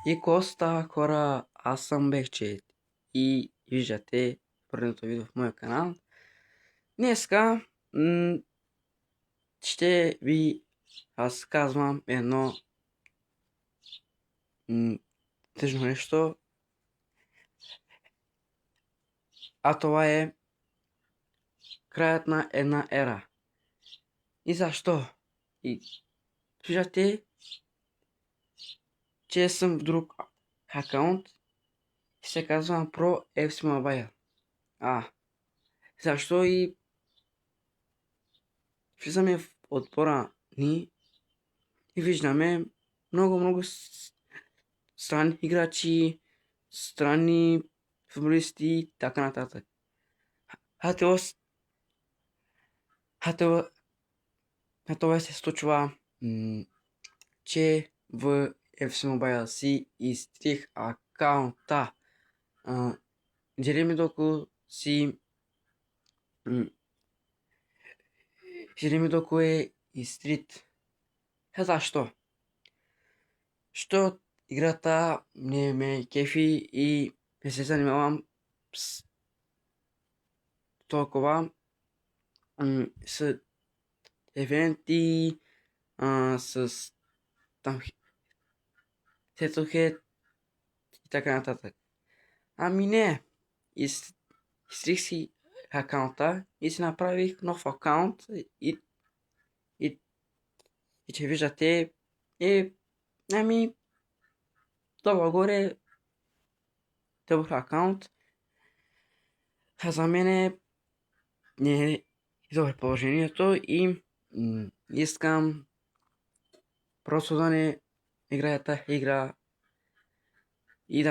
И Коста, хора, аз съм Бехчет и виждате първото видео в моя канал. Днеска ще ви разказвам едно тъжно нещо, а това е краят на една ера. И защо? И виждате, че съм в друг акаунт и се казвам Pro FC Mobile. Защо? И влизаме в отбора ни и виждаме много странни играчи, странни футболисти и така нататък. А това се случва, че в FC Mobile си изтрих акаунта. Джереми Доку е изтрит. Защо? Що играта не ме кефи и не се занимавам с толкова с евенти, с там Сетохед и така нататък. Ами не, изтрих си акаунта и си направих нов акаунт и че виждате ами долу горе добър акаунт. А за мен не е добре положението и искам просто да не играя тази игра и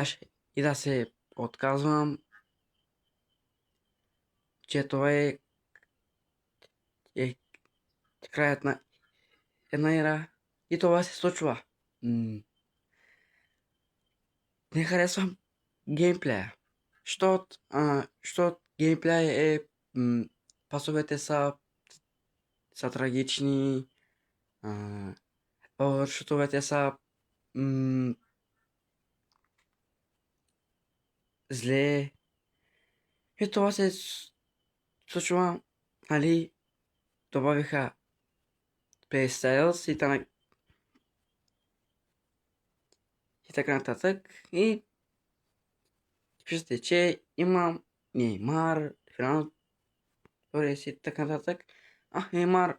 да се отказвам, че това е краят на една ера и това се случва. Не харесвам геймплея, защото геймплея пасовете са трагични, шутовете са зле и това се случва, нали, добавиха Playstyle и така нататък и виждате, че имам Неймар, Фернандо Торес и така нататък. Неймар,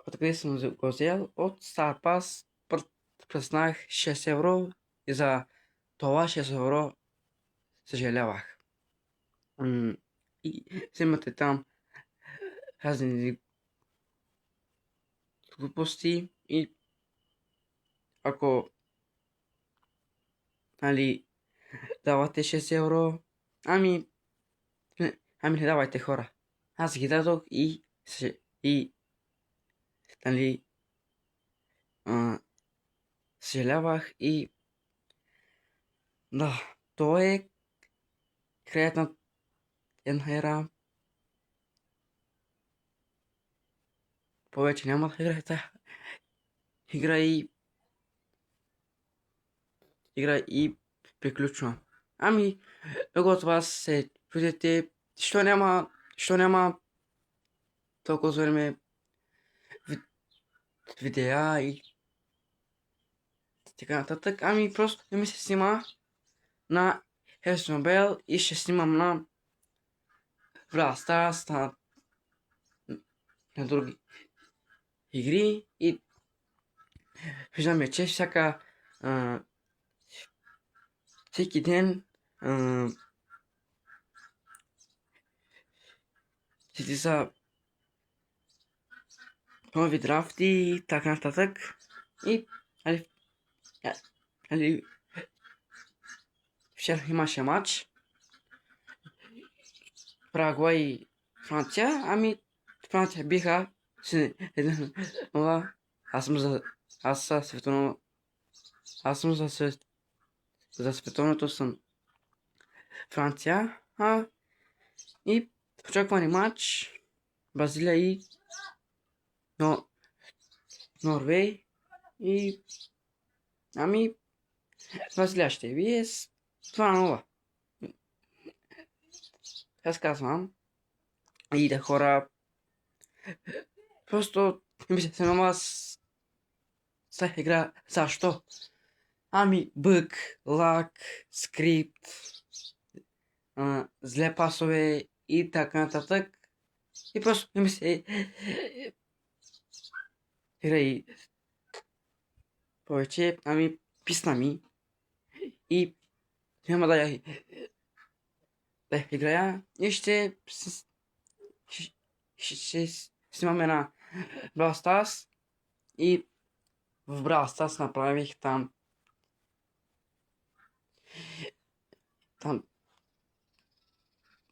откъде съм го взел? От Старпас пръснах 6 евро и за това 6 евро съжалявах. И вземате там разни глупости и ако нали давате 6 евро, ами не давайте, хора. Аз ги дадох и нали съжалявах и да, това е краят на една ера. Повече няма да играя тази игра и приключвам. Много от вас се чудите, що няма толкова време видеа и така нататък. Просто не ми се снима на FC Mobile и ще снимам на Brawl Stars, на други игри и виждаме, че всеки ден всички са нови драфти и така нататък. И вчера имаше матч Парагвай и Франция. Франция биха с 1-0. Аз съм за световното съм Франция. И в очаквани матч Бразилия и Норвей и Ами, разглеждате вие с 2-0. Аз казвам, и да хора, просто ми се снима с игра. Защо? Ами, бъг, лак, скрипт, зле пасове и така нататък. И просто ми се игра и повече, ами, писна ми и няма да играя и ще снимаме на Brawl Stars и в Brawl Stars направих там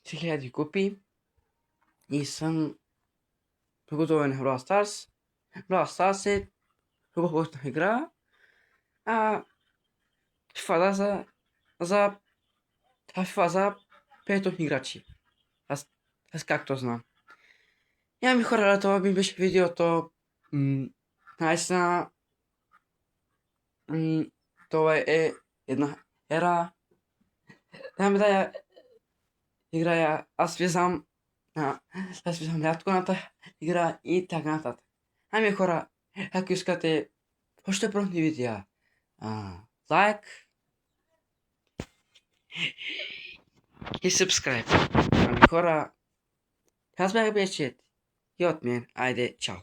3000 купи и съм приготовен на Brawl Stars. Brawl Stars е много хубава игра, а FIFA за 5 играчи. Аз както знам. И ами хора, това ми беше видеото. Наистина, това е една ера. Да я играя, аз влизам лятковната игра и така нататък. Ами хора, ако искате още подобни видеа, лайк и subscribe. Ами хора, аз бях Бечет и от мен, айде, чао!